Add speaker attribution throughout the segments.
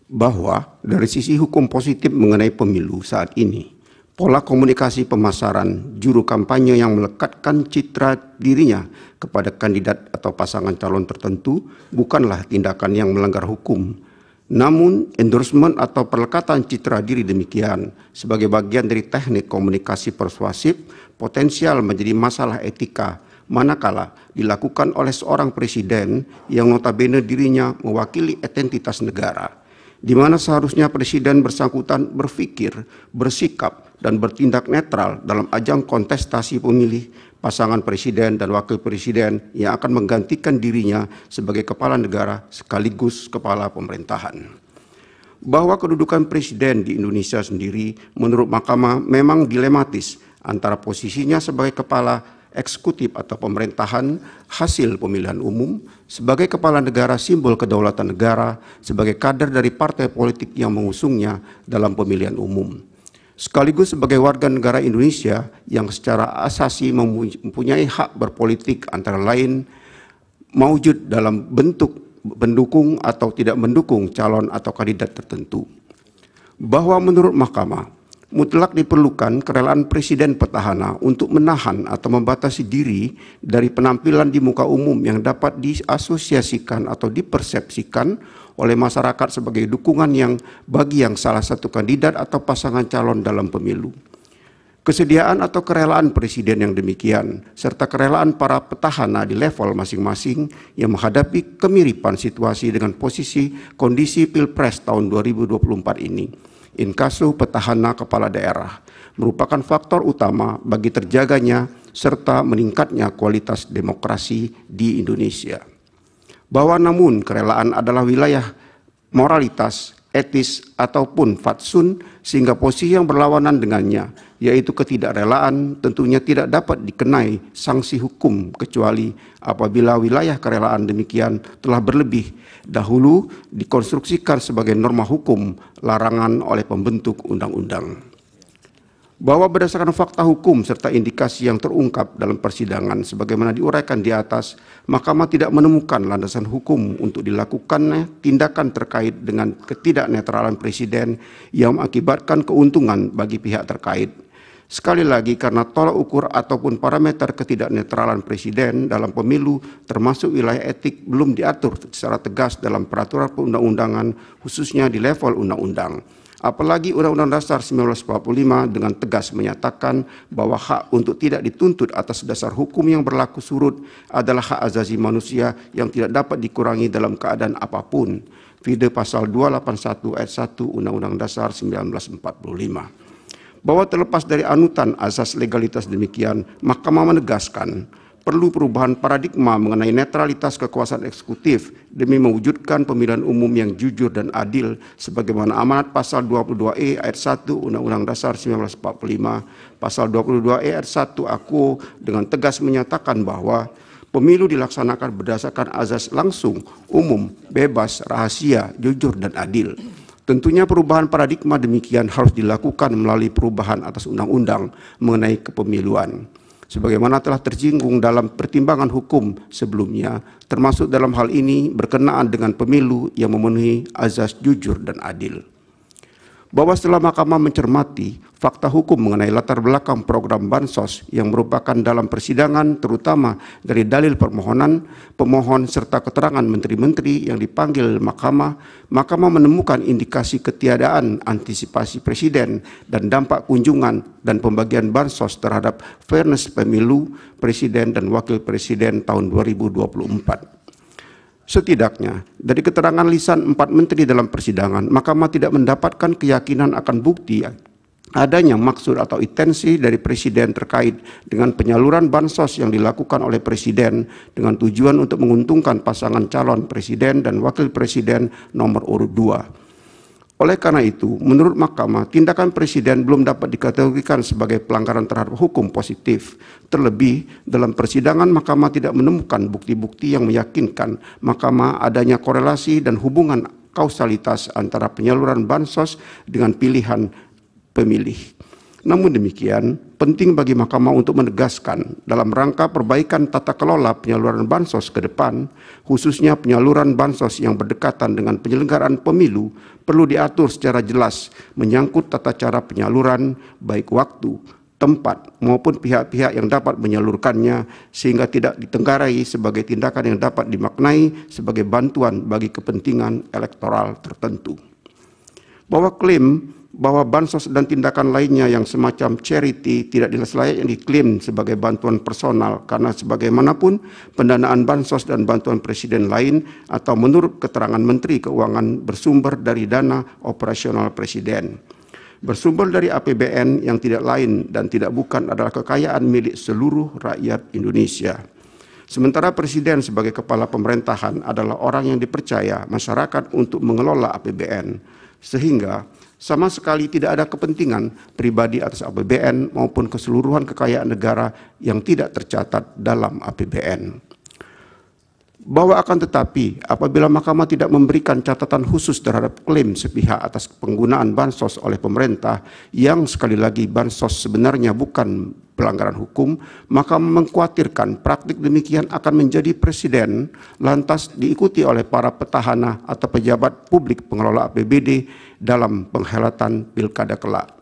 Speaker 1: bahwa dari sisi hukum positif mengenai pemilu saat ini, pola komunikasi pemasaran juru kampanye yang melekatkan citra dirinya kepada kandidat atau pasangan calon tertentu bukanlah tindakan yang melanggar hukum. Namun, endorsement atau perlekatan citra diri demikian sebagai bagian dari teknik komunikasi persuasif potensial menjadi masalah etika manakala dilakukan oleh seorang presiden yang notabene dirinya mewakili entitas negara, di mana seharusnya presiden bersangkutan berpikir, bersikap, dan bertindak netral dalam ajang kontestasi pemilih pasangan presiden dan wakil presiden yang akan menggantikan dirinya sebagai kepala negara sekaligus kepala pemerintahan. Bahwa kedudukan presiden di Indonesia sendiri menurut Mahkamah memang dilematis antara posisinya sebagai kepala eksekutif atau pemerintahan hasil pemilihan umum, sebagai kepala negara simbol kedaulatan negara, sebagai kader dari partai politik yang mengusungnya dalam pemilihan umum, sekaligus sebagai warga negara Indonesia yang secara asasi mempunyai hak berpolitik antara lain mewujud dalam bentuk mendukung atau tidak mendukung calon atau kandidat tertentu. Bahwa menurut Mahkamah, mutlak diperlukan kerelaan presiden petahana untuk menahan atau membatasi diri dari penampilan di muka umum yang dapat diasosiasikan atau dipersepsikan oleh masyarakat sebagai dukungan yang bagi yang salah satu kandidat atau pasangan calon dalam pemilu. Kesediaan atau kerelaan presiden yang demikian, serta kerelaan para petahana di level masing-masing yang menghadapi kemiripan situasi dengan posisi kondisi Pilpres tahun 2024 ini, inkasu petahana kepala daerah, merupakan faktor utama bagi terjaganya serta meningkatnya kualitas demokrasi di Indonesia. Bahwa namun kerelaan adalah wilayah moralitas, etis, ataupun fatsun, sehingga posisi yang berlawanan dengannya, yaitu ketidakrelaan, tentunya tidak dapat dikenai sanksi hukum kecuali apabila wilayah kerelaan demikian telah berlebih dahulu dikonstruksikan sebagai norma hukum larangan oleh pembentuk undang-undang. Bahwa berdasarkan fakta hukum serta indikasi yang terungkap dalam persidangan sebagaimana diuraikan di atas, Mahkamah tidak menemukan landasan hukum untuk dilakukannya tindakan terkait dengan ketidaknetralan presiden yang mengakibatkan keuntungan bagi pihak terkait. Sekali lagi, karena tolak ukur ataupun parameter ketidaknetralan presiden dalam pemilu termasuk wilayah etik belum diatur secara tegas dalam peraturan perundang-undangan khususnya di level undang-undang. Apalagi Undang-Undang Dasar 1945 dengan tegas menyatakan bahwa hak untuk tidak dituntut atas dasar hukum yang berlaku surut adalah hak asasi manusia yang tidak dapat dikurangi dalam keadaan apapun. Vide pasal 281 ayat 1 Undang-Undang Dasar 1945. Bahwa terlepas dari anutan asas legalitas demikian, Mahkamah menegaskan perlu perubahan paradigma mengenai netralitas kekuasaan eksekutif demi mewujudkan pemilihan umum yang jujur dan adil sebagaimana amanat pasal 22E ayat 1 Undang-Undang Dasar 1945, pasal 22E ayat 1 AKUO dengan tegas menyatakan bahwa pemilu dilaksanakan berdasarkan azas langsung, umum, bebas, rahasia, jujur, dan adil. Tentunya perubahan paradigma demikian harus dilakukan melalui perubahan atas undang-undang mengenai kepemiluan. Sebagaimana telah tersinggung dalam pertimbangan hukum sebelumnya, termasuk dalam hal ini berkenaan dengan pemilu yang memenuhi azas jujur dan adil. Bahwa setelah Mahkamah mencermati fakta hukum mengenai latar belakang program Bansos yang merupakan dalam persidangan terutama dari dalil permohonan, pemohon serta keterangan menteri-menteri yang dipanggil Mahkamah, Mahkamah menemukan indikasi ketiadaan antisipasi presiden dan dampak kunjungan dan pembagian Bansos terhadap fairness pemilu presiden dan wakil presiden tahun 2024. Setidaknya, dari keterangan lisan 4 menteri dalam persidangan, Mahkamah tidak mendapatkan keyakinan akan bukti adanya maksud atau intensi dari presiden terkait dengan penyaluran bansos yang dilakukan oleh presiden dengan tujuan untuk menguntungkan pasangan calon presiden dan wakil presiden nomor urut 2. Oleh karena itu, menurut Mahkamah, tindakan presiden belum dapat dikategorikan sebagai pelanggaran terhadap hukum positif. Terlebih, dalam persidangan Mahkamah tidak menemukan bukti-bukti yang meyakinkan Mahkamah adanya korelasi dan hubungan kausalitas antara penyaluran bansos dengan pilihan pemilih. Namun demikian, penting bagi Mahkamah untuk menegaskan dalam rangka perbaikan tata kelola penyaluran bansos ke depan, khususnya penyaluran bansos yang berdekatan dengan penyelenggaraan pemilu, perlu diatur secara jelas menyangkut tata cara penyaluran, baik waktu, tempat, maupun pihak-pihak yang dapat menyalurkannya, sehingga tidak ditenggarai sebagai tindakan yang dapat dimaknai sebagai bantuan bagi kepentingan elektoral tertentu. Bahwa klaim bahwa bansos dan tindakan lainnya yang semacam charity tidak selayaknya diklaim sebagai bantuan personal karena sebagaimanapun pendanaan bansos dan bantuan presiden lain atau menurut keterangan Menteri Keuangan bersumber dari dana operasional presiden. Bersumber dari APBN yang tidak lain dan tidak bukan adalah kekayaan milik seluruh rakyat Indonesia. Sementara Presiden sebagai kepala pemerintahan adalah orang yang dipercaya masyarakat untuk mengelola APBN, sehingga sama sekali tidak ada kepentingan pribadi atas APBN maupun keseluruhan kekayaan negara yang tidak tercatat dalam APBN. Bahwa akan tetapi, apabila Mahkamah tidak memberikan catatan khusus terhadap klaim sepihak atas penggunaan bansos oleh pemerintah, yang sekali lagi bansos sebenarnya bukan pelanggaran hukum, maka mengkhawatirkan praktik demikian akan menjadi presiden, lantas diikuti oleh para petahana atau pejabat publik pengelola APBD dalam penghelatan pilkada kelak.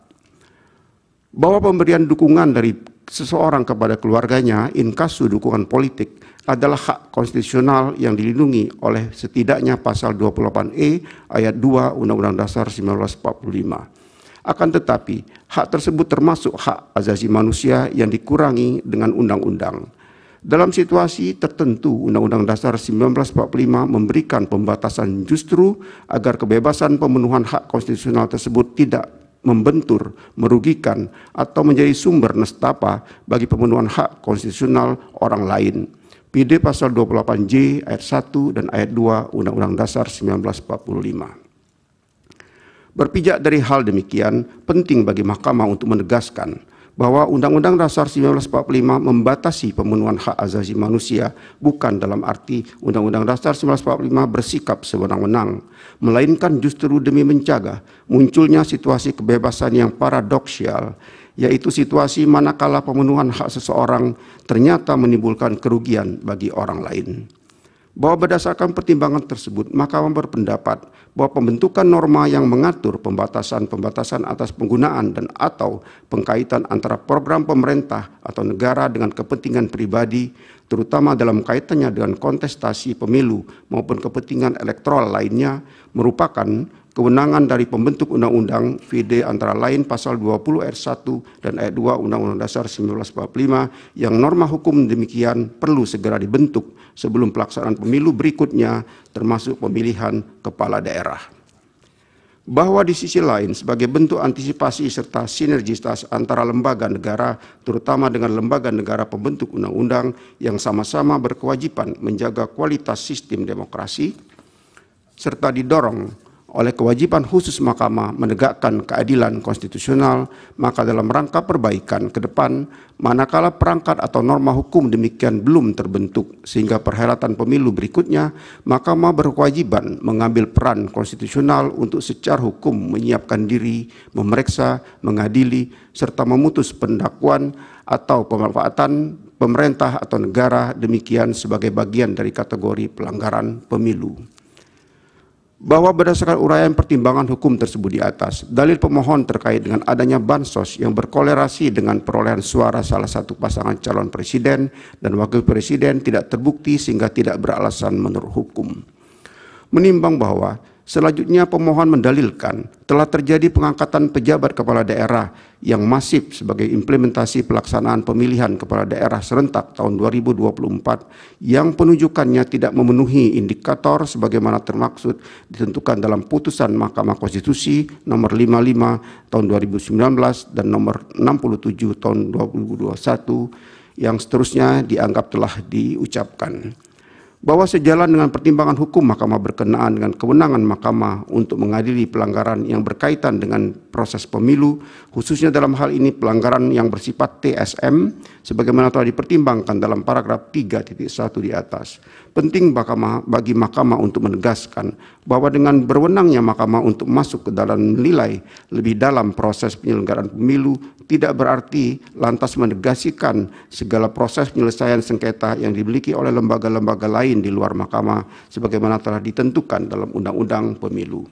Speaker 1: Bahwa pemberian dukungan dari seseorang kepada keluarganya inkasu dukungan politik adalah hak konstitusional yang dilindungi oleh setidaknya pasal 28E ayat 2 Undang-Undang Dasar 1945. Akan tetapi, hak tersebut termasuk hak asasi manusia yang dikurangi dengan undang-undang. Dalam situasi tertentu, Undang-Undang Dasar 1945 memberikan pembatasan justru agar kebebasan pemenuhan hak konstitusional tersebut tidak membentur, merugikan, atau menjadi sumber nestapa bagi pemenuhan hak konstitusional orang lain. PD pasal 28J ayat 1 dan ayat 2 Undang-Undang Dasar 1945. Berpijak dari hal demikian, penting bagi Mahkamah untuk menegaskan bahwa Undang-Undang Dasar 1945 membatasi pemenuhan hak asasi manusia bukan dalam arti Undang-Undang Dasar 1945 bersikap sewenang-wenang, melainkan justru demi mencegah munculnya situasi kebebasan yang paradoksial, yaitu situasi manakala pemenuhan hak seseorang ternyata menimbulkan kerugian bagi orang lain. Bahwa berdasarkan pertimbangan tersebut, Mahkamah berpendapat bahwa pembentukan norma yang mengatur pembatasan-pembatasan atas penggunaan dan atau pengkaitan antara program pemerintah atau negara dengan kepentingan pribadi, terutama dalam kaitannya dengan kontestasi pemilu maupun kepentingan elektoral lainnya, merupakan kewenangan dari pembentuk undang-undang VD antara lain pasal 20 ayat 1 dan ayat 2 Undang-Undang Dasar 1945 yang norma hukum demikian perlu segera dibentuk sebelum pelaksanaan pemilu berikutnya termasuk pemilihan kepala daerah. Bahwa di sisi lain sebagai bentuk antisipasi serta sinergitas antara lembaga negara terutama dengan lembaga negara pembentuk undang-undang yang sama-sama berkewajiban menjaga kualitas sistem demokrasi serta didorong oleh kewajiban khusus Mahkamah menegakkan keadilan konstitusional, maka dalam rangka perbaikan ke depan, manakala perangkat atau norma hukum demikian belum terbentuk sehingga perhelatan pemilu berikutnya, Mahkamah berkewajiban mengambil peran konstitusional untuk secara hukum menyiapkan diri, memeriksa, mengadili, serta memutus pendakwan atau pemanfaatan pemerintah atau negara demikian sebagai bagian dari kategori pelanggaran pemilu. Bahwa berdasarkan uraian pertimbangan hukum tersebut di atas, dalil pemohon terkait dengan adanya bansos yang berkolerasi dengan perolehan suara salah satu pasangan calon presiden dan wakil presiden tidak terbukti sehingga tidak beralasan menurut hukum. Menimbang bahwa selanjutnya pemohon mendalilkan telah terjadi pengangkatan pejabat kepala daerah yang masif sebagai implementasi pelaksanaan pemilihan kepala daerah serentak tahun 2024 yang penunjukannya tidak memenuhi indikator sebagaimana termaksud ditentukan dalam putusan Mahkamah Konstitusi nomor 55 tahun 2019 dan nomor 67 tahun 2021 yang seterusnya dianggap telah diucapkan. Bahwa sejalan dengan pertimbangan hukum Mahkamah berkenaan dengan kewenangan Mahkamah untuk mengadili pelanggaran yang berkaitan dengan proses pemilu, khususnya dalam hal ini pelanggaran yang bersifat TSM, sebagaimana telah dipertimbangkan dalam paragraf 3.1 di atas. Penting bagi Mahkamah untuk menegaskan bahwa dengan berwenangnya Mahkamah untuk masuk ke dalam menilai lebih dalam proses penyelenggaraan pemilu tidak berarti lantas menegasikan segala proses penyelesaian sengketa yang dimiliki oleh lembaga-lembaga lain di luar mahkamah sebagaimana telah ditentukan dalam Undang-Undang Pemilu.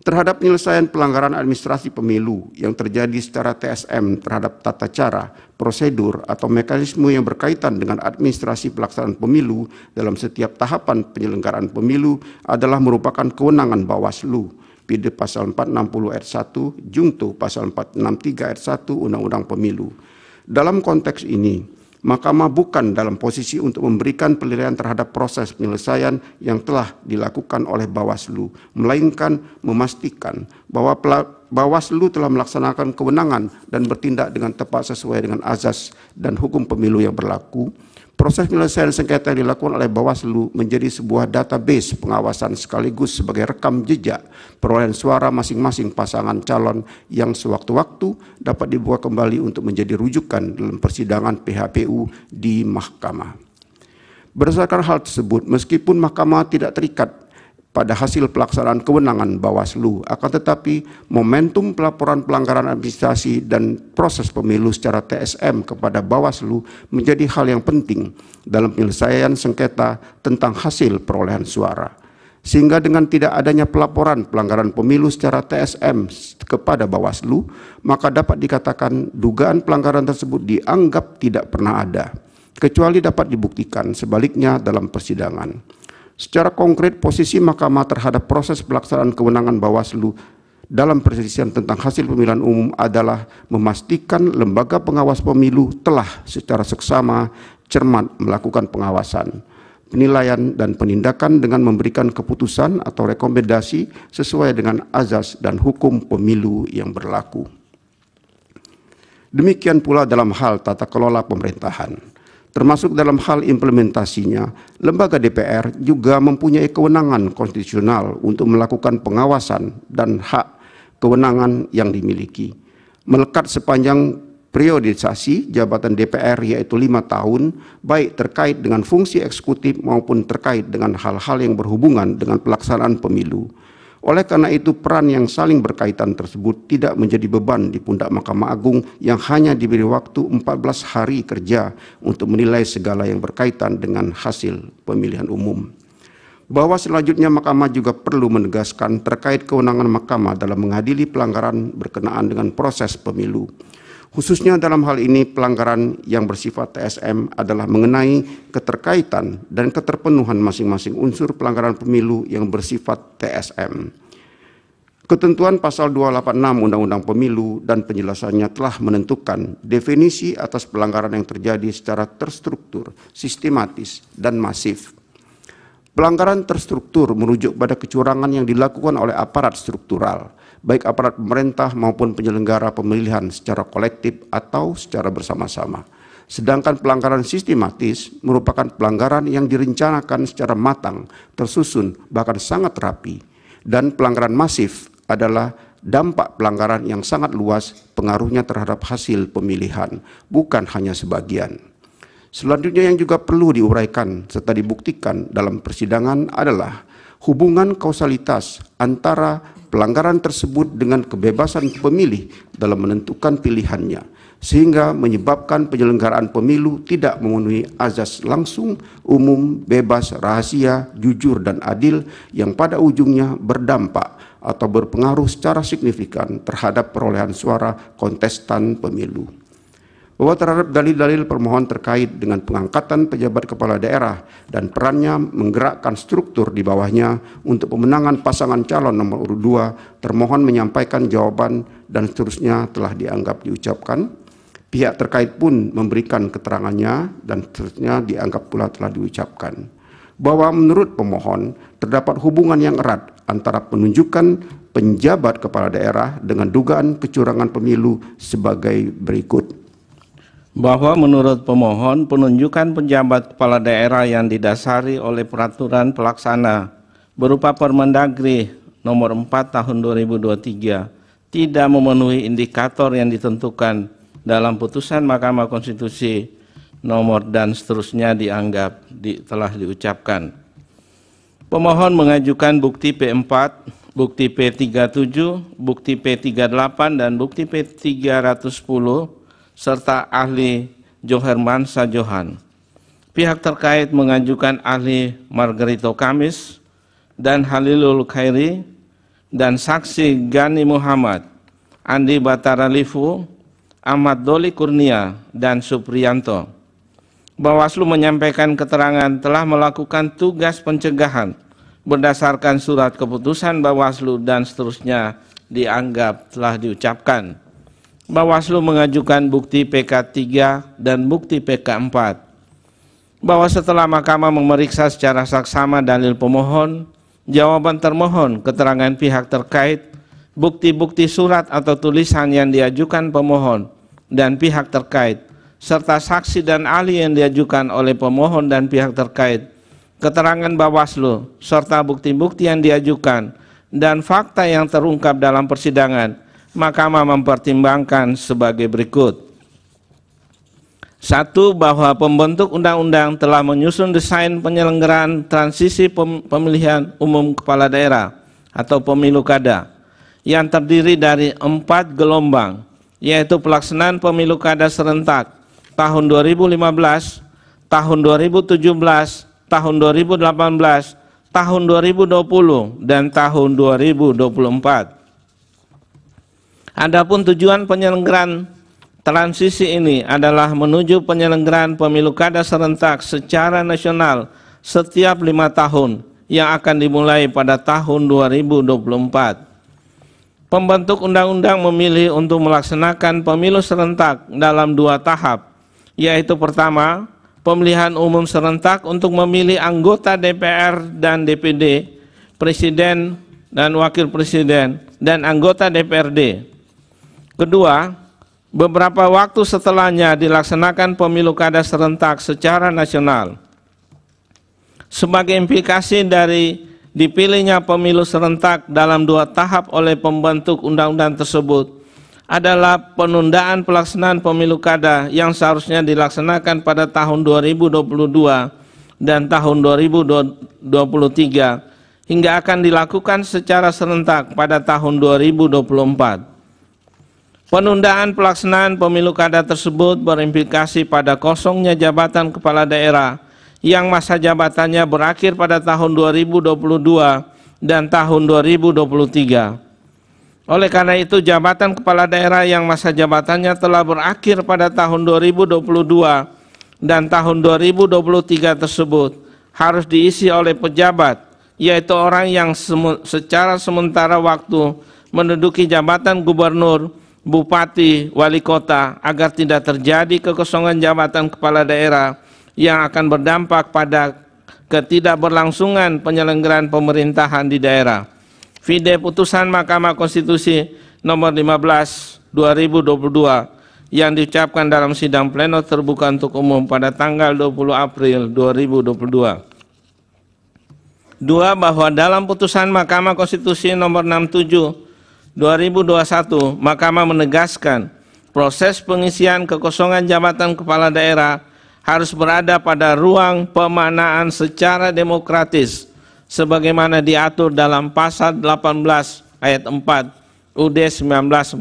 Speaker 1: Terhadap penyelesaian pelanggaran administrasi pemilu yang terjadi secara TSM terhadap tata cara, prosedur, atau mekanisme yang berkaitan dengan administrasi pelaksanaan pemilu dalam setiap tahapan penyelenggaraan pemilu adalah merupakan kewenangan Bawaslu, PD pasal 460 ayat 1, Jungto pasal 463 ayat 1 Undang-Undang Pemilu. Dalam konteks ini, Mahkamah bukan dalam posisi untuk memberikan penilaian terhadap proses penyelesaian yang telah dilakukan oleh Bawaslu, melainkan memastikan bahwa Bawaslu telah melaksanakan kewenangan dan bertindak dengan tepat sesuai dengan azas dan hukum pemilu yang berlaku. Proses penyelesaian sengketa yang dilakukan oleh Bawaslu menjadi sebuah database pengawasan sekaligus sebagai rekam jejak perolehan suara masing-masing pasangan calon yang sewaktu-waktu dapat dibuka kembali untuk menjadi rujukan dalam persidangan PHPU di mahkamah. Berdasarkan hal tersebut, meskipun mahkamah tidak terikat pada hasil pelaksanaan kewenangan Bawaslu, akan tetapi momentum pelaporan pelanggaran administrasi dan proses pemilu secara TSM kepada Bawaslu menjadi hal yang penting dalam penyelesaian sengketa tentang hasil perolehan suara. Sehingga dengan tidak adanya pelaporan pelanggaran pemilu secara TSM kepada Bawaslu, maka dapat dikatakan dugaan pelanggaran tersebut dianggap tidak pernah ada, kecuali dapat dibuktikan sebaliknya dalam persidangan. Secara konkret, posisi mahkamah terhadap proses pelaksanaan kewenangan Bawaslu dalam perselisihan tentang hasil pemilihan umum adalah memastikan lembaga pengawas pemilu telah secara seksama cermat melakukan pengawasan, penilaian, dan penindakan dengan memberikan keputusan atau rekomendasi sesuai dengan azas dan hukum pemilu yang berlaku. Demikian pula dalam hal tata kelola pemerintahan. Termasuk dalam hal implementasinya, lembaga DPR juga mempunyai kewenangan konstitusional untuk melakukan pengawasan dan hak kewenangan yang dimiliki. Melekat sepanjang periodisasi jabatan DPR yaitu 5 tahun, baik terkait dengan fungsi eksekutif maupun terkait dengan hal-hal yang berhubungan dengan pelaksanaan pemilu. Oleh karena itu, peran yang saling berkaitan tersebut tidak menjadi beban di pundak Mahkamah Agung yang hanya diberi waktu 14 hari kerja untuk menilai segala yang berkaitan dengan hasil pemilihan umum. Bahwa selanjutnya Mahkamah juga perlu menegaskan terkait kewenangan Mahkamah dalam mengadili pelanggaran berkenaan dengan proses pemilu. Khususnya dalam hal ini pelanggaran yang bersifat TSM adalah mengenai keterkaitan dan keterpenuhan masing-masing unsur pelanggaran pemilu yang bersifat TSM. Ketentuan pasal 286 Undang-Undang Pemilu dan penjelasannya telah menentukan definisi atas pelanggaran yang terjadi secara terstruktur, sistematis, dan masif. Pelanggaran terstruktur merujuk pada kecurangan yang dilakukan oleh aparat struktural, baik aparat pemerintah maupun penyelenggara pemilihan secara kolektif atau secara bersama-sama. Sedangkan pelanggaran sistematis merupakan pelanggaran yang direncanakan secara matang, tersusun, bahkan sangat rapi. Dan pelanggaran masif adalah dampak pelanggaran yang sangat luas pengaruhnya terhadap hasil pemilihan, bukan hanya sebagian. Selanjutnya yang juga perlu diuraikan serta dibuktikan dalam persidangan adalah hubungan kausalitas antara pelanggaran tersebut dengan kebebasan pemilih dalam menentukan pilihannya, sehingga menyebabkan penyelenggaraan pemilu tidak memenuhi azas langsung, umum, bebas, rahasia, jujur, dan adil yang pada ujungnya berdampak atau berpengaruh secara signifikan terhadap perolehan suara kontestan pemilu. Bahwa terhadap dalil-dalil permohonan terkait dengan pengangkatan pejabat kepala daerah dan perannya menggerakkan struktur di bawahnya untuk pemenangan pasangan calon nomor urut 2, termohon menyampaikan jawaban dan seterusnya telah dianggap diucapkan. Pihak terkait pun memberikan keterangannya dan seterusnya dianggap pula telah diucapkan. Bahwa menurut pemohon terdapat hubungan yang erat antara penunjukan penjabat kepala daerah dengan dugaan kecurangan pemilu sebagai berikut.
Speaker 2: Bahwa menurut pemohon, penunjukan penjabat kepala daerah yang didasari oleh peraturan pelaksana berupa Permendagri nomor 4 tahun 2023 tidak memenuhi indikator yang ditentukan dalam putusan Mahkamah Konstitusi nomor dan seterusnya dianggap telah diucapkan. Pemohon mengajukan bukti P4 bukti P37, bukti P38, dan bukti P310, serta ahli Johermansa Johan. Pihak terkait mengajukan ahli Margarito Kamis dan Halilul Khairi dan saksi Gani Muhammad, Andi Batara Lifu, Ahmad Doli Kurnia, dan Supriyanto. Bawaslu menyampaikan keterangan telah melakukan tugas pencegahan berdasarkan surat keputusan Bawaslu dan seterusnya dianggap telah diucapkan. Bawaslu mengajukan bukti PK3 dan bukti PK4. Bahwa setelah Mahkamah memeriksa secara saksama dalil pemohon, jawaban termohon, keterangan pihak terkait, bukti-bukti surat atau tulisan yang diajukan pemohon dan pihak terkait, serta saksi dan ahli yang diajukan oleh pemohon dan pihak terkait, keterangan Bawaslu, serta bukti-bukti yang diajukan, dan fakta yang terungkap dalam persidangan, Mahkamah mempertimbangkan sebagai berikut. 1. Bahwa pembentuk undang-undang telah menyusun desain penyelenggaraan transisi pemilihan umum kepala daerah atau pemilu kada yang terdiri dari 4 gelombang, yaitu pelaksanaan pemilu kada serentak tahun 2015, tahun 2017, tahun 2018, tahun 2020, dan tahun 2024. Adapun tujuan penyelenggaraan transisi ini adalah menuju penyelenggaraan pemilu kada serentak secara nasional setiap 5 tahun yang akan dimulai pada tahun 2024. Pembentuk undang-undang memilih untuk melaksanakan pemilu serentak dalam 2 tahap, yaitu pertama, pemilihan umum serentak untuk memilih anggota DPR dan DPD, presiden dan wakil presiden, dan anggota DPRD. Kedua, beberapa waktu setelahnya dilaksanakan pemilu kada serentak secara nasional. Sebagai implikasi dari dipilihnya pemilu serentak dalam 2 tahap oleh pembentuk undang-undang tersebut, adalah penundaan pelaksanaan pemilu kada yang seharusnya dilaksanakan pada tahun 2022 dan tahun 2023 hingga akan dilakukan secara serentak pada tahun 2024. Penundaan pelaksanaan pemilu kada tersebut berimplikasi pada kosongnya jabatan kepala daerah yang masa jabatannya berakhir pada tahun 2022 dan tahun 2023. Oleh karena itu, jabatan kepala daerah yang masa jabatannya telah berakhir pada tahun 2022 dan tahun 2023 tersebut harus diisi oleh pejabat, yaitu orang yang secara sementara waktu menduduki jabatan gubernur, bupati, wali kota, agar tidak terjadi kekosongan jabatan kepala daerah yang akan berdampak pada ketidakberlangsungan penyelenggaraan pemerintahan di daerah. Vide putusan Mahkamah Konstitusi nomor 15 2022 yang diucapkan dalam sidang pleno terbuka untuk umum pada tanggal 20 April 2022. 2. Bahwa dalam putusan Mahkamah Konstitusi nomor 67 2021, Mahkamah menegaskan proses pengisian kekosongan jabatan kepala daerah harus berada pada ruang pemaknaan secara demokratis sebagaimana diatur dalam pasal 18 ayat 4 UUD 1945.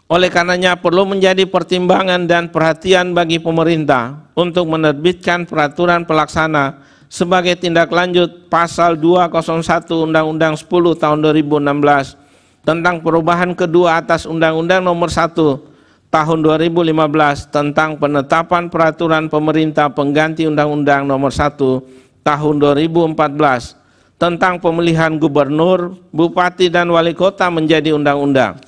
Speaker 2: Oleh karenanya perlu menjadi pertimbangan dan perhatian bagi pemerintah untuk menerbitkan peraturan pelaksana sebagai tindak lanjut pasal 201 Undang-Undang 10 tahun 2016 tentang perubahan kedua atas Undang-Undang nomor 1 tahun 2015 tentang penetapan peraturan pemerintah pengganti Undang-Undang nomor 1 tahun 2014 tentang pemilihan gubernur, bupati, dan wali kota menjadi undang-undang,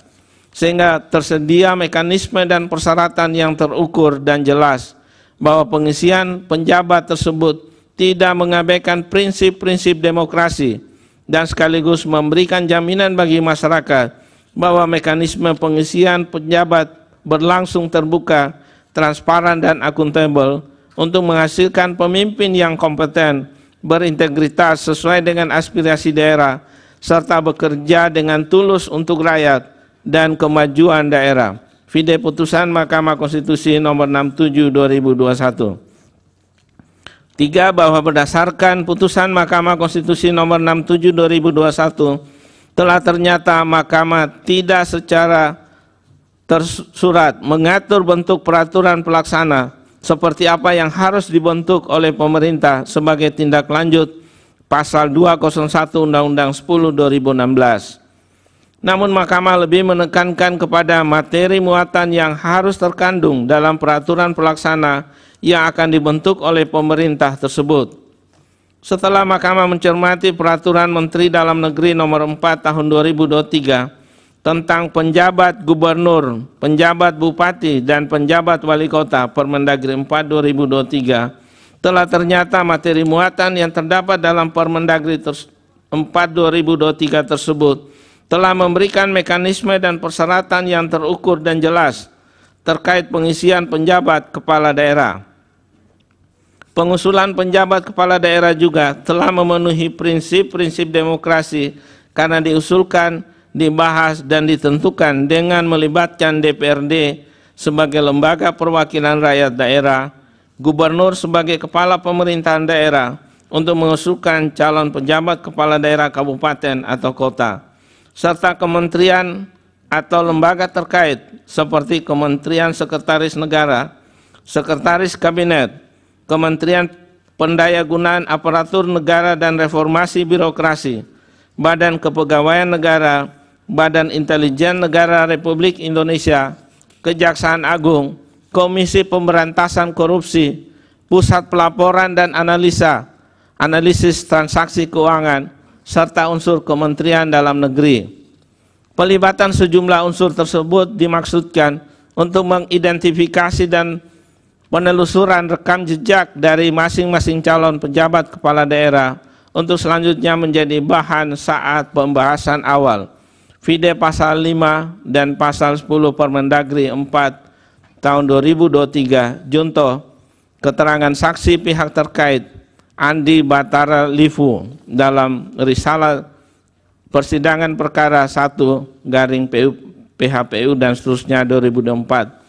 Speaker 2: sehingga tersedia mekanisme dan persyaratan yang terukur dan jelas bahwa pengisian penjabat tersebut tidak mengabaikan prinsip-prinsip demokrasi dan sekaligus memberikan jaminan bagi masyarakat bahwa mekanisme pengisian penjabat berlangsung terbuka, transparan, dan akuntabel untuk menghasilkan pemimpin yang kompeten, berintegritas sesuai dengan aspirasi daerah, serta bekerja dengan tulus untuk rakyat dan kemajuan daerah. Vide putusan Mahkamah Konstitusi nomor 67 2021. 3. Bahwa berdasarkan putusan Mahkamah Konstitusi nomor 67 2021 telah ternyata Mahkamah tidak secara tersurat mengatur bentuk peraturan pelaksana seperti apa yang harus dibentuk oleh pemerintah sebagai tindak lanjut pasal 201 Undang-Undang 10 2016. Namun Mahkamah lebih menekankan kepada materi muatan yang harus terkandung dalam peraturan pelaksana yang akan dibentuk oleh pemerintah tersebut. Setelah Mahkamah mencermati peraturan Menteri Dalam Negeri nomor 4 tahun 2023 tentang penjabat gubernur, penjabat bupati, dan penjabat wali kota Permendagri 4 2023, telah ternyata materi muatan yang terdapat dalam Permendagri 4 2023 tersebut telah memberikan mekanisme dan persyaratan yang terukur dan jelas terkait pengisian penjabat kepala daerah. Pengusulan penjabat kepala daerah juga telah memenuhi prinsip-prinsip demokrasi karena diusulkan, dibahas, dan ditentukan dengan melibatkan DPRD sebagai lembaga perwakilan rakyat daerah, gubernur sebagai kepala pemerintahan daerah untuk mengusulkan calon penjabat kepala daerah kabupaten atau kota, serta kementerian atau lembaga terkait seperti Kementerian Sekretaris Negara, Sekretaris Kabinet, Kementerian Pendayagunaan Aparatur Negara dan Reformasi Birokrasi, Badan Kepegawaian Negara, Badan Intelijen Negara Republik Indonesia, Kejaksaan Agung, Komisi Pemberantasan Korupsi, Pusat Pelaporan dan Analisis Transaksi Keuangan, serta unsur Kementerian Dalam Negeri. Pelibatan sejumlah unsur tersebut dimaksudkan untuk mengidentifikasi dan penelusuran rekam jejak dari masing-masing calon pejabat kepala daerah untuk selanjutnya menjadi bahan saat pembahasan awal Vide pasal 5 dan pasal 10 Permendagri 4 tahun 2023 junto keterangan saksi pihak terkait Andi Batara Livu dalam risalah persidangan perkara 1/PHPU dan seterusnya 2024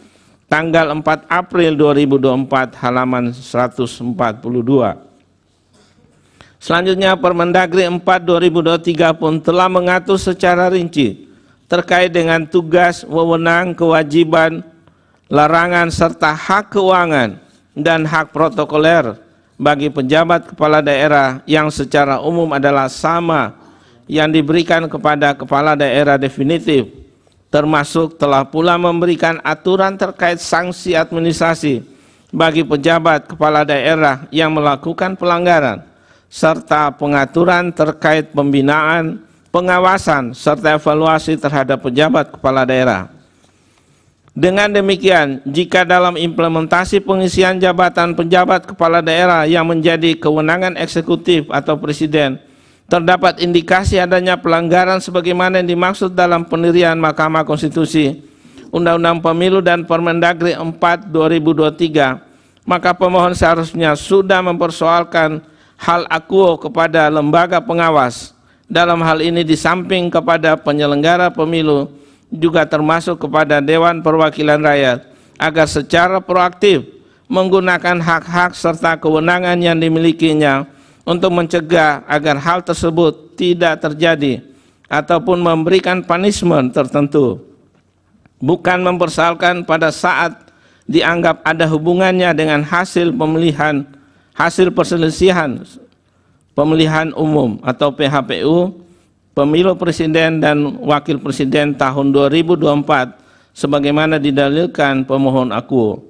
Speaker 2: tanggal 4 April 2024 halaman 142. Selanjutnya Permendagri 4 2023 pun telah mengatur secara rinci terkait dengan tugas, wewenang, kewajiban, larangan, serta hak keuangan dan hak protokoler bagi pejabat kepala daerah yang secara umum adalah sama yang diberikan kepada kepala daerah definitif, termasuk telah pula memberikan aturan terkait sanksi administrasi bagi pejabat kepala daerah yang melakukan pelanggaran, serta pengaturan terkait pembinaan, pengawasan, serta evaluasi terhadap pejabat kepala daerah. Dengan demikian, jika dalam implementasi pengisian jabatan pejabat kepala daerah yang menjadi kewenangan eksekutif atau presiden, terdapat indikasi adanya pelanggaran sebagaimana yang dimaksud dalam pendirian Mahkamah Konstitusi, Undang-Undang Pemilu dan Permendagri 4 2023, maka pemohon seharusnya sudah mempersoalkan hal akuo kepada lembaga pengawas. Dalam hal ini di samping kepada penyelenggara pemilu, juga termasuk kepada Dewan Perwakilan Rakyat, agar secara proaktif menggunakan hak-hak serta kewenangan yang dimilikinya untuk mencegah agar hal tersebut tidak terjadi ataupun memberikan punishment tertentu, bukan mempersoalkan pada saat dianggap ada hubungannya dengan hasil perselisihan pemilihan umum atau PHPU, pemilu presiden dan wakil presiden tahun 2024 sebagaimana didalilkan pemohon akuo.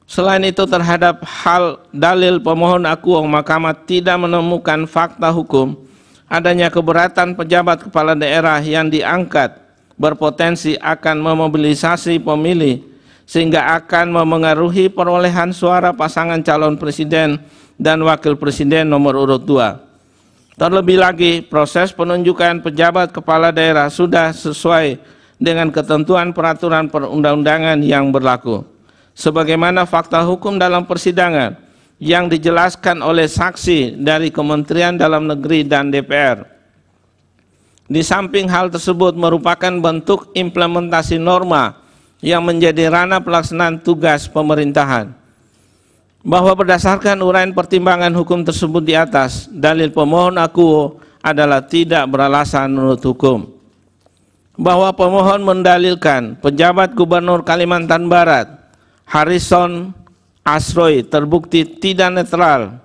Speaker 2: Selain itu, terhadap hal dalil pemohon akuo, Mahkamah tidak menemukan fakta hukum adanya keberatan pejabat kepala daerah yang diangkat berpotensi akan memobilisasi pemilih sehingga akan memengaruhi perolehan suara pasangan calon presiden dan wakil presiden nomor urut 2. Terlebih lagi, proses penunjukan pejabat kepala daerah sudah sesuai dengan ketentuan peraturan perundang-undangan yang berlaku, sebagaimana fakta hukum dalam persidangan yang dijelaskan oleh saksi dari Kementerian Dalam Negeri dan DPR. Di samping hal tersebut merupakan bentuk implementasi norma yang menjadi ranah pelaksanaan tugas pemerintahan. bahwa berdasarkan uraian pertimbangan hukum tersebut di atas, dalil pemohon akuo adalah tidak beralasan menurut hukum. Bahwa pemohon mendalilkan penjabat Gubernur Kalimantan Barat, Harrison Asroy, terbukti tidak netral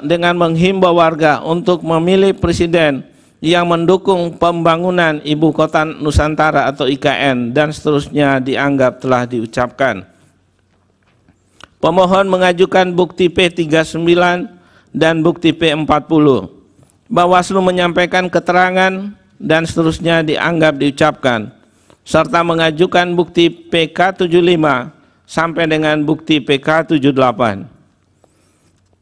Speaker 2: dengan menghimbau warga untuk memilih presiden yang mendukung pembangunan Ibu Kota Nusantara atau IKN dan seterusnya dianggap telah diucapkan. Pemohon mengajukan bukti P39 dan bukti P40. Bawaslu menyampaikan keterangan dan seterusnya dianggap diucapkan, serta mengajukan bukti PK75 sampai dengan bukti PK78.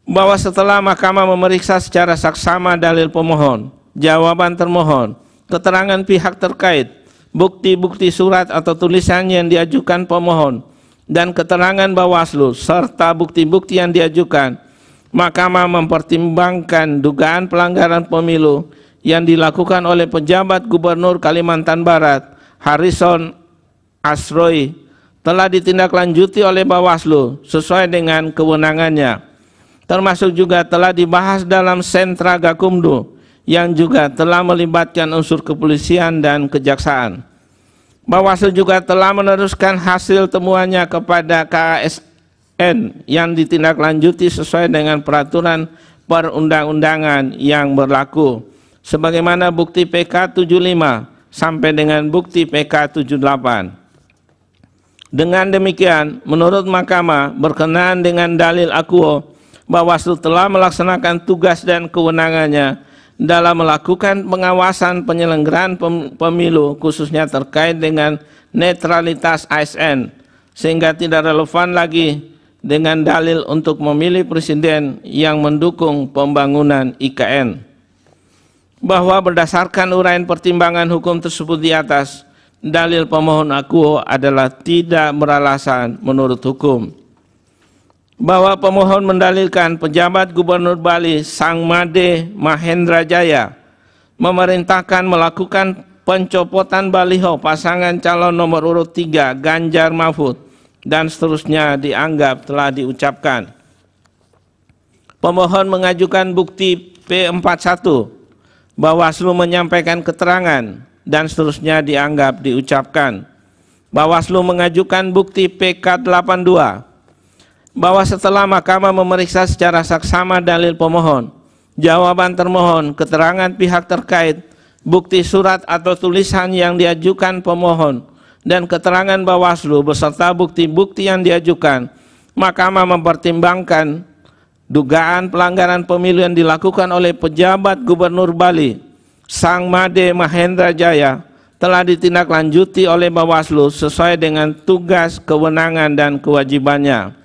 Speaker 2: Bahwa setelah mahkamah memeriksa secara saksama dalil pemohon, jawaban termohon, keterangan pihak terkait, bukti-bukti surat atau tulisan yang diajukan pemohon, dan keterangan Bawaslu, serta bukti-bukti yang diajukan, mahkamah mempertimbangkan dugaan pelanggaran pemilu yang dilakukan oleh pejabat Gubernur Kalimantan Barat, Harrison Asroy, telah ditindaklanjuti oleh Bawaslu sesuai dengan kewenangannya, termasuk juga telah dibahas dalam sentra Gakumdu yang juga telah melibatkan unsur kepolisian dan kejaksaan. Bawaslu juga telah meneruskan hasil temuannya kepada KASN yang ditindaklanjuti sesuai dengan peraturan perundang-undangan yang berlaku, sebagaimana bukti PK75 sampai dengan bukti PK78. Dengan demikian, menurut mahkamah berkenaan dengan dalil akuo, Bawaslu telah melaksanakan tugas dan kewenangannya dalam melakukan pengawasan penyelenggaraan pemilu, khususnya terkait dengan netralitas ASN, sehingga tidak relevan lagi dengan dalil untuk memilih presiden yang mendukung pembangunan IKN. Bahwa berdasarkan uraian pertimbangan hukum tersebut di atas, dalil pemohon akuo adalah tidak beralasan menurut hukum. Bahwa pemohon mendalilkan pejabat Gubernur Bali Sang Made Mahendra Jaya memerintahkan melakukan pencopotan baliho pasangan calon nomor urut 3 Ganjar Mahfud dan seterusnya dianggap telah diucapkan. Pemohon mengajukan bukti P41, Bawaslu menyampaikan keterangan dan seterusnya dianggap diucapkan. Bawaslu mengajukan bukti PK82, bahwa setelah mahkamah memeriksa secara saksama dalil pemohon, jawaban termohon, keterangan pihak terkait, bukti surat atau tulisan yang diajukan pemohon, dan keterangan Bawaslu beserta bukti-bukti yang diajukan, mahkamah mempertimbangkan dugaan pelanggaran pemilu yang dilakukan oleh pejabat Gubernur Bali Sang Made Mahendra Jaya telah ditindaklanjuti oleh Bawaslu sesuai dengan tugas, kewenangan, dan kewajibannya.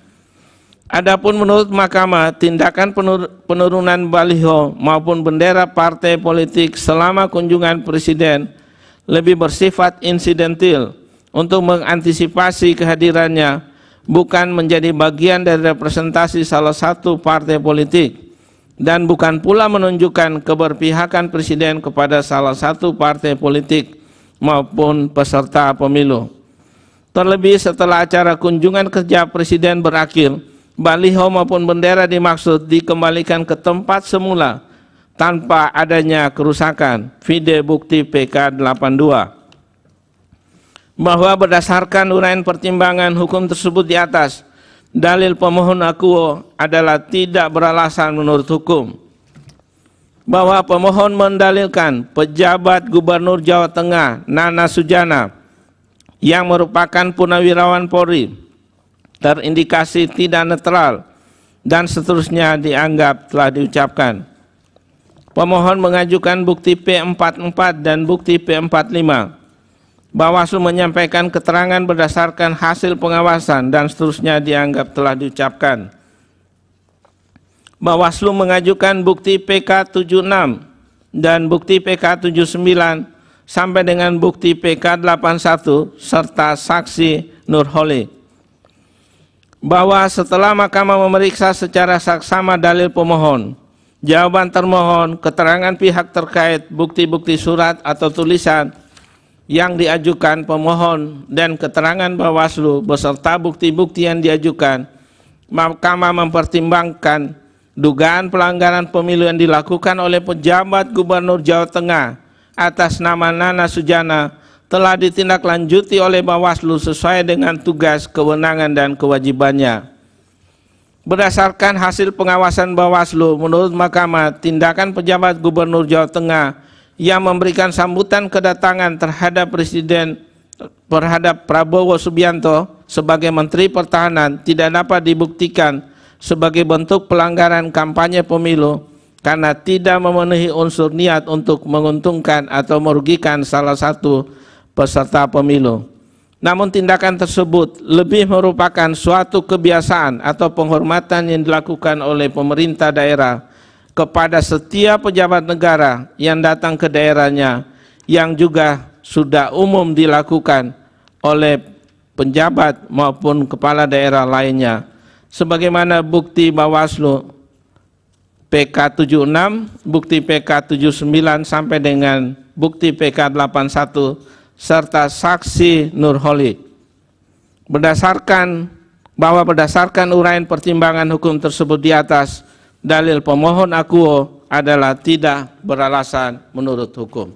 Speaker 2: Adapun menurut mahkamah, tindakan penurunan baliho maupun bendera partai politik selama kunjungan presiden lebih bersifat insidentil untuk mengantisipasi kehadirannya, bukan menjadi bagian dari representasi salah satu partai politik, dan bukan pula menunjukkan keberpihakan presiden kepada salah satu partai politik maupun peserta pemilu. Terlebih setelah acara kunjungan kerja presiden berakhir, baliho maupun bendera dimaksud dikembalikan ke tempat semula tanpa adanya kerusakan. Vide bukti PK82. Bahwa berdasarkan uraian pertimbangan hukum tersebut di atas, dalil pemohon akuo adalah tidak beralasan menurut hukum. Bahwa pemohon mendalilkan pejabat Gubernur Jawa Tengah Nana Sujana yang merupakan purnawirawan Polri terindikasi tidak netral dan seterusnya dianggap telah diucapkan. Pemohon mengajukan bukti P44 dan bukti P45. Bawaslu menyampaikan keterangan berdasarkan hasil pengawasan dan seterusnya dianggap telah diucapkan. Bawaslu mengajukan bukti PK76 dan bukti PK79 sampai dengan bukti PK81 serta saksi Nurholi. Bahwa setelah mahkamah memeriksa secara saksama dalil pemohon, jawaban termohon, keterangan pihak terkait, bukti-bukti surat atau tulisan yang diajukan pemohon, dan keterangan Bawaslu beserta bukti-bukti yang diajukan, Mahkamah mempertimbangkan dugaan pelanggaran pemilu yang dilakukan oleh pejabat Gubernur Jawa Tengah atas nama Nana Sujana telah ditindaklanjuti oleh Bawaslu sesuai dengan tugas, kewenangan, dan kewajibannya. Berdasarkan hasil pengawasan Bawaslu, menurut Mahkamah, tindakan pejabat Gubernur Jawa Tengah yang memberikan sambutan kedatangan terhadap Prabowo Subianto sebagai Menteri Pertahanan tidak dapat dibuktikan sebagai bentuk pelanggaran kampanye pemilu karena tidak memenuhi unsur niat untuk menguntungkan atau merugikan salah satu peserta pemilu. Namun tindakan tersebut lebih merupakan suatu kebiasaan atau penghormatan yang dilakukan oleh pemerintah daerah kepada setiap pejabat negara yang datang ke daerahnya, yang juga sudah umum dilakukan oleh penjabat maupun kepala daerah lainnya. Sebagaimana bukti Bawaslu PK 76, bukti PK 79 sampai dengan bukti PK 81 serta saksi Nurholik. Berdasarkan uraian pertimbangan hukum tersebut di atas, dalil pemohon akuo adalah tidak beralasan menurut hukum.